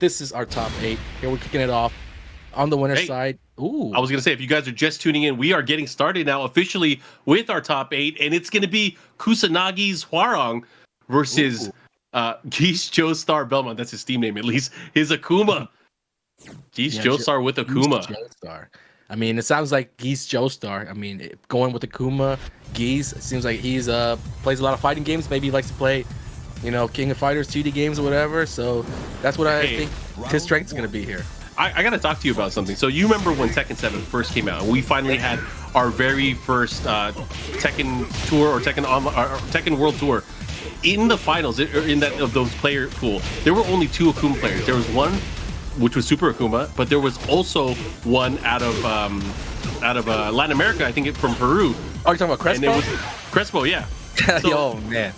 This is our top 8. Here we're kicking it off on the winner's side. Ooh. I was going to say, if you guys are just tuning in, we are getting started now officially with our top 8, and it's going to be Kusanagi's Hworang versus Geese Joestar Belmont. That's his Steam name, at least. His Akuma. Geese Joestar with Akuma. Joestar. I mean, it sounds like Geese Joestar. I mean, going with Akuma, Geese, it seems like he's plays a lot of fighting games. Maybe he likes to play, you know, King of Fighters 2D games or whatever. So that's what I think his strength is going to be here. I got to talk to you about something. So you remember when Tekken 7 first came out, and we finally had our very first Tekken tour or Tekken World Tour. In the finals, in that of those player pool, there were only 2 Akuma players. There was one, which was Super Akuma, but there was also one out of Latin America, I think from Peru. Oh, you're talking about Crespo? And it was Crespo, yeah. So, oh man.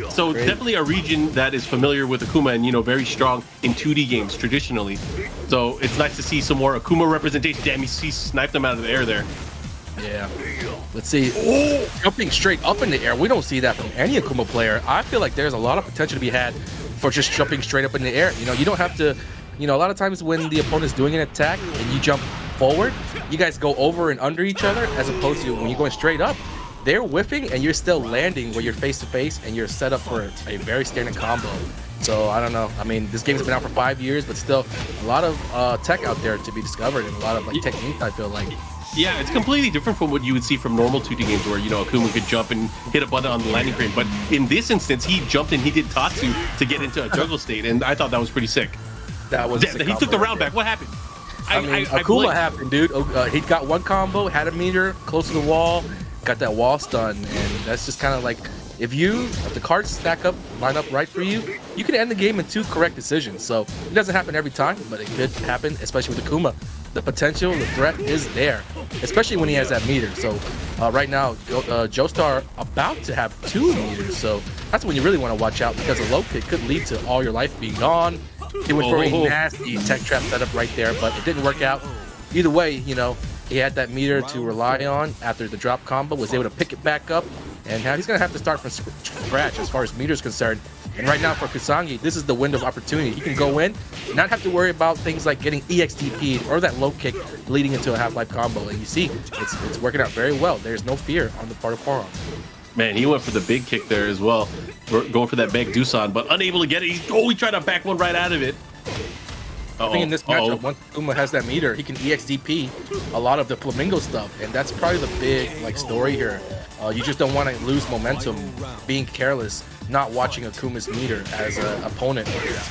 So Great. Definitely a region that is familiar with Akuma and, you know, very strong in 2D games traditionally. So it's nice to see some more Akuma representation. Damn, he sniped them out of the air there. Yeah. Let's see. Oh, jumping straight up in the air. We don't see that from any Akuma player. I feel like there's a lot of potential to be had for just jumping straight up in the air. You know, you don't have to, you know, a lot of times when the opponent's doing an attack and you jump forward, you guys go over and under each other, as opposed to when you're going straight up, they're whiffing and you're still landing where you're face to face and you're set up for a very standard combo. So I don't know. I mean, this game's been out for 5 years, but still a lot of tech out there to be discovered and a lot of like technique, I feel like. Yeah, it's completely different from what you would see from normal 2D games where, you know, Akuma could jump and hit a button on the landing frame. But in this instance, he jumped and he did Tatsu to get into a juggle state, and I thought that was pretty sick. That was he took the round back. What happened? I mean, Akuma happened, dude. He got one combo, had a meter close to the wall, got that wall stun, and that's just kind of like, if the cards stack up, line up right for you, you can end the game in 2 correct decisions. So it doesn't happen every time, but it could happen, especially with Akuma. The potential, the threat is there, especially when he has that meter. So right now, Joestar about to have 2 meters, so that's when you really want to watch out, because a low kick could lead to all your life being gone. He went for a nasty tech trap setup right there, but it didn't work out. Either way, you know, he had that meter to rely on after the drop combo, was able to pick it back up, and now he's going to have to start from scratch as far as meter is concerned. And right now for Kusanagi, this is the window of opportunity. He can go in, not have to worry about things like getting EXDP'd or that low kick leading into a half-life combo. And you see, it's working out very well. There's no fear on the part of Hworang. Man, he went for the big kick there as well. We're going for that Meg Doosan, but unable to get it. He tried to back one right out of it. I think in this matchup, once Akuma has that meter, he can EXDP a lot of the Flamingo stuff, and that's probably the big story here. You just don't want to lose momentum, being careless, not watching Akuma's meter as an opponent,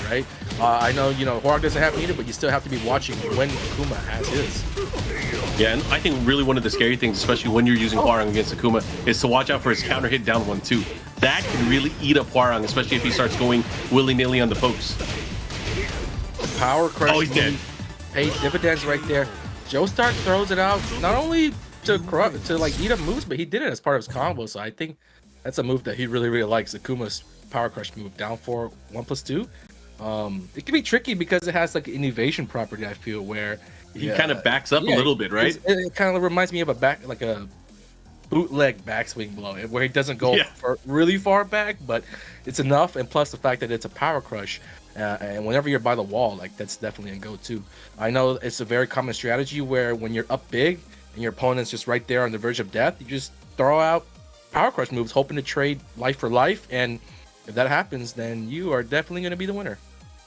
right? I know, you know, Hworang doesn't have meter, but you still have to be watching when Akuma has his. Yeah, and I think really one of the scary things, especially when you're using Hworang against Akuma, is to watch out for his counter hit down 1-2. That can really eat up Hworang, especially if he starts going willy-nilly on the pokes. Power crush. Oh, he's dead. Paid dividends right there. Joestar throws it out not only to like eat up moves, but he did it as part of his combo. So I think that's a move that he really likes. Akuma's power crush move, down for 1+2. It can be tricky because it has like an evasion property, I feel, where he kind of backs up a little bit, right? It kind of reminds me of a bootleg backswing blow, where he doesn't go really far back, but it's enough. And plus the fact that it's a power crush. And whenever you're by the wall, like, that's definitely a go-to. I know it's a very common strategy where when you're up big and your opponent's just right there on the verge of death, you just throw out power crush moves, hoping to trade life for life. And if that happens, then you are definitely going to be the winner.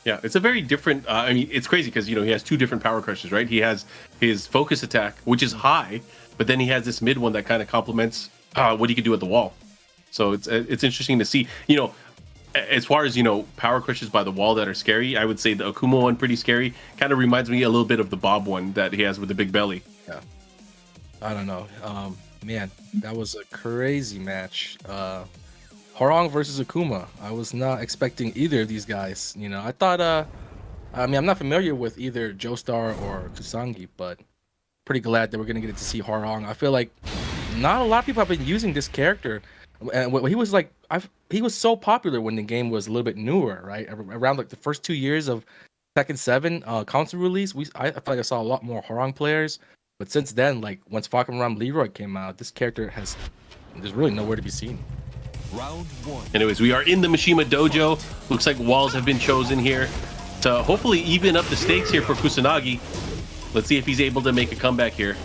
Yeah, it's a very different. I mean, it's crazy because, you know, he has 2 different power crushes, right? He has his focus attack, which is high, but then he has this mid one that kind of complements what he can do at the wall. So it's interesting to see, you know. As far as, you know, power crushes by the wall that are scary, I would say the Akuma one pretty scary. Kind of reminds me a little bit of the Bob one that he has with the big belly. Yeah. I don't know. Man, that was a crazy match. Hworang versus Akuma. I was not expecting either of these guys. You know, I thought, I mean, I'm not familiar with either Joestar or Kusanagi, but pretty glad that we're going to get to see Hworang. I feel like not a lot of people have been using this character. And he was like, he was so popular when the game was a little bit newer, right? Around like the first 2 years of Tekken 7 console release, I feel like I saw a lot more Hworang players. But since then, like once Falcon Leroy came out, this character there's really nowhere to be seen. Round 1. Anyways, we are in the Mishima Dojo. Looks like walls have been chosen here. to hopefully even up the stakes here for Kusanagi. Let's see if he's able to make a comeback here.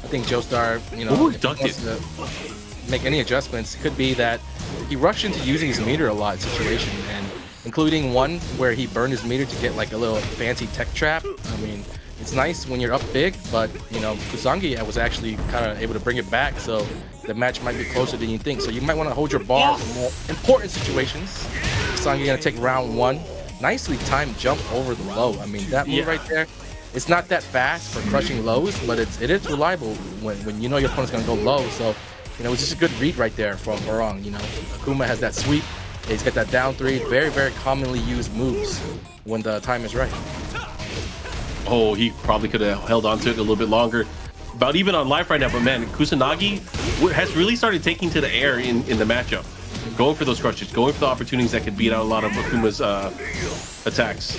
I think Joestar, you know, if he wants to make any adjustments, it could be that he rushed into using his meter a lot situation, and including one where he burned his meter to get like a little fancy tech trap. I mean, it's nice when you're up big, but you know, Kusanagi was actually kind of able to bring it back, so the match might be closer than you think. So you might want to hold your bar for more important situations. Kusanagi gonna take round 1. Nicely timed jump over the low. I mean, that move right there, it's not that fast for crushing lows, but it is reliable when you know your opponent's gonna go low. So, you know, it's just a good read right there from Hworang. You know, Akuma has that sweep. He's got that down 3. Very, very commonly used moves when the time is right. Oh, he probably could have held on to it a little bit longer. About even on life right now, but man, Kusanagi has really started taking to the air in the matchup. Going for those crushes, going for the opportunities that could beat out a lot of Akuma's attacks.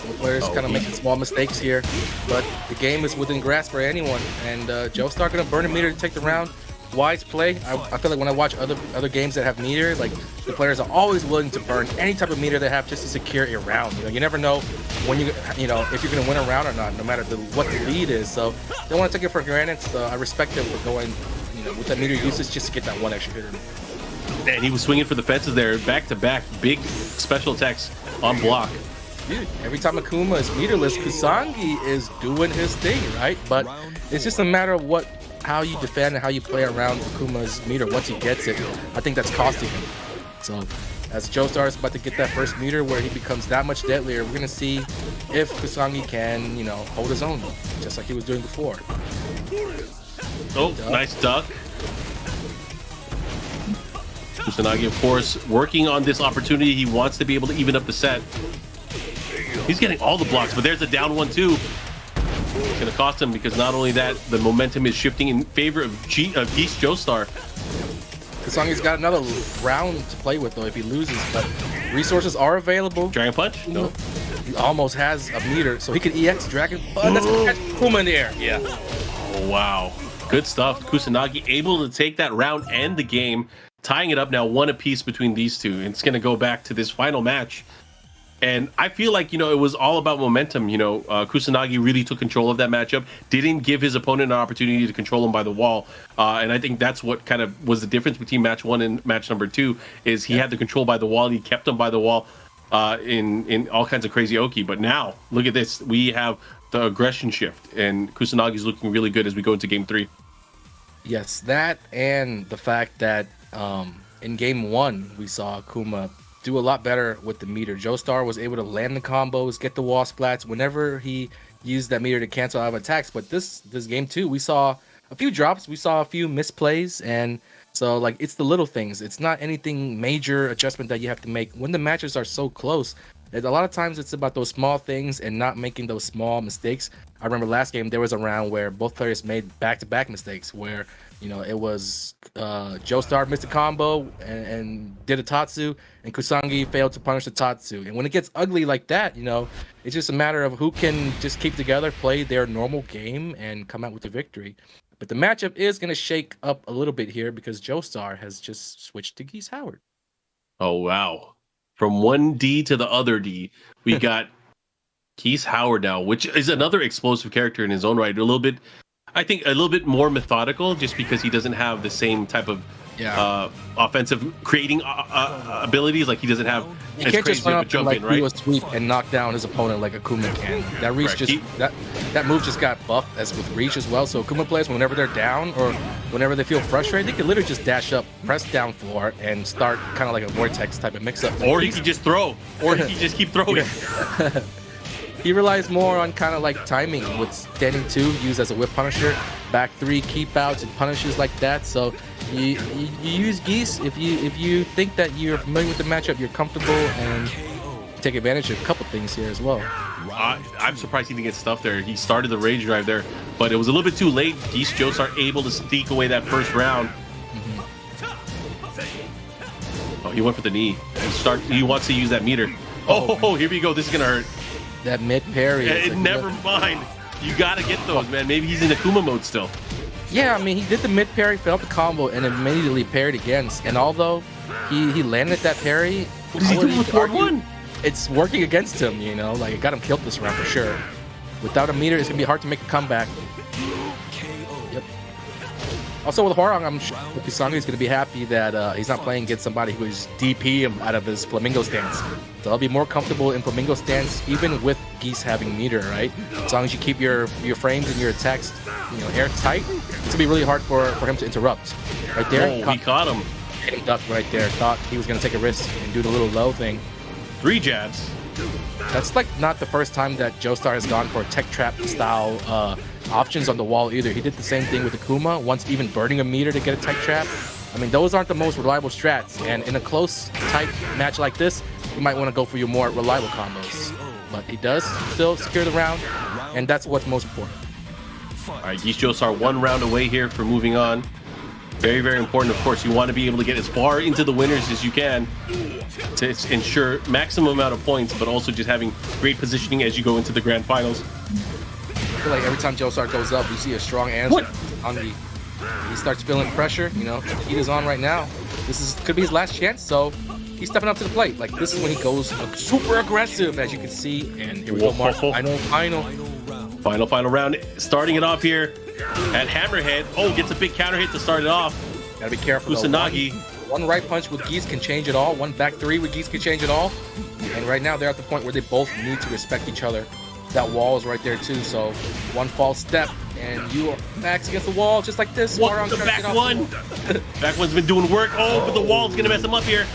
The players kind of making small mistakes here, but the game is within grasp for anyone, and Joestar gonna burn a meter to take the round. Wise play. I feel like when I watch other games that have meter, like the players are always willing to burn any type of meter they have just to secure a round. You know, you never know when you know if you're gonna win a round or not, no matter what the lead is. So they want to take it for granted. So I respect them for going, you know, with that meter usage just to get that one extra hit in. And he was swinging for the fences there, back to back, big special attacks on block. Dude, every time Akuma is meterless, Kusanagi is doing his thing, right? But it's just a matter of how you defend and how you play around Akuma's meter once he gets it. I think that's costing him. So as Joestar is about to get that first meter where he becomes that much deadlier, we're gonna see if Kusanagi can, you know, hold his own, just like he was doing before. Oh, nice duck. Kusanagi, of course, working on this opportunity. He wants to be able to even up the set. He's getting all the blocks, but there's a down 1 too. It's going to cost him because not only that, the momentum is shifting in favor of Geese Joestar. Kusangi's got another round to play with though if he loses, but resources are available. Dragon Punch? No. He almost has a meter, so he can EX Dragon Punch. That's gonna catch Akuma in the air. Yeah. Oh, wow. Good stuff. Kusanagi able to take that round and the game, tying it up now 1 apiece between these two. It's going to go back to this final match. And I feel like, you know, it was all about momentum. You know, Kusanagi really took control of that matchup, didn't give his opponent an opportunity to control him by the wall. And I think that's what kind of was the difference between match 1 and match number 2 is he had the control by the wall. He kept him by the wall in all kinds of crazy Oki. But now, look at this. We have the aggression shift, and Kusanagi's looking really good as we go into game 3. Yes, that and the fact that in game 1, we saw Akuma do a lot better with the meter. Joestar was able to land the combos, get the wall splats whenever he used that meter to cancel out of attacks. But this game 2, we saw a few drops, we saw a few misplays, and so like it's the little things. It's not anything major adjustment that you have to make when the matches are so close. A lot of times it's about those small things and not making those small mistakes. I remember last game there was a round where both players made back-to-back mistakes where, you know, it was Joestar missed a combo and did a Tatsu, and Kusanagi failed to punish the Tatsu. And when it gets ugly like that, you know, it's just a matter of who can just keep together, play their normal game, and come out with the victory. But the matchup is going to shake up a little bit here because Joestar has just switched to Geese Howard. Oh, wow. From one D to the other D, we got Geese Howard now, which is another explosive character in his own right. I think a little bit more methodical just because he doesn't have the same type of offensive creating abilities. Like he doesn't have he can't just run up and like do a sweep and knock down his opponent like Akuma can. That reach that move just got buffed as with reach as well. So Akuma players, whenever they're down or whenever they feel frustrated, they can literally just dash up, press down floor, and start kind of like a vortex type of mix up. Or he can just throw, or he can just keep throwing. He relies more on kind of like timing with standing 2 used as a whip punisher, back 3 keep outs and punishes like that. So you use Geese if you think that you're familiar with the matchup, you're comfortable, and take advantage of a couple things here as well. I'm surprised he didn't get stuff there. He started the rage drive there, but it was a little bit too late. Geese Joestar able to sneak away that first round. Oh, he went for the knee. He wants to use that meter. Oh, here we go. This is gonna hurt. That mid parry. Like, never mind. You gotta get those, man. Maybe he's in Akuma mode still. Yeah, I mean, he did the mid parry, felt the combo, and immediately parried against. And although he landed that parry, what is he doing with forward 1? it's working against him, you know, like it got him killed this round for sure. Without a meter, it's gonna be hard to make a comeback. Yep. Also with Hworang, I'm sure Kusanagi is gonna be happy that he's not playing against somebody who is DP him out of his flamingo stance. So I'll be more comfortable in flamingo stance, even with Geese having meter, right? As long as you keep your frames and your attacks, you know, airtight, it's gonna be really hard for him to interrupt. Right there, he caught him. Hit him duck right there. Thought he was gonna take a risk and do the little low thing. 3 jabs. That's like not the first time that Joestar has gone for tech trap style options on the wall either. He did the same thing with Akuma, once even burning a meter to get a tech trap. I mean, those aren't the most reliable strats, and in a close, tight match like this, you might want to go for your more reliable combos. But he does still secure the round, and that's what's most important. All right, Geese Joestar 1 round away here for moving on. Very, very important, of course. You want to be able to get as far into the winners as you can to ensure maximum amount of points, but also just having great positioning as you go into the grand finals. I feel like every time Joestar goes up, you see a strong answer on the. He starts feeling pressure. You know, the heat is on right now. Could be his last chance, so he's stepping up to the plate. Like this is when he goes super aggressive, as you can see. And here we go, Mark. Final round. Starting it off here at Hammerhead. Oh, gets a big counter hit to start it off. Gotta be careful. Kusanagi. One right punch with Geese can change it all. One back 3 with Geese can change it all. And right now they're at the point where they both need to respect each other. That wall is right there too, so one false step and you are backs against the wall just like this. What the back one? Back one's been doing work. Oh, but the wall's gonna mess him up here.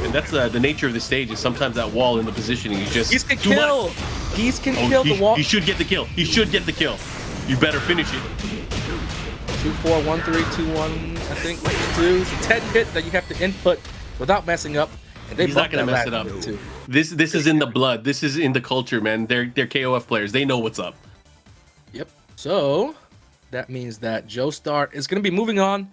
And that's the nature of the stage, is sometimes that wall in the positioning is just Geese can kill. Geese can kill the wall. He should get the kill. He should get the kill. You better finish it. 2-4, 1-3, 2-1, I think. 2. It's a 10 hit that you have to input without messing up. And He's not gonna mess it up. Too. This is in the blood. This is in the culture, man. They're KOF players. They know what's up. Yep. So that means that Joestar is gonna be moving on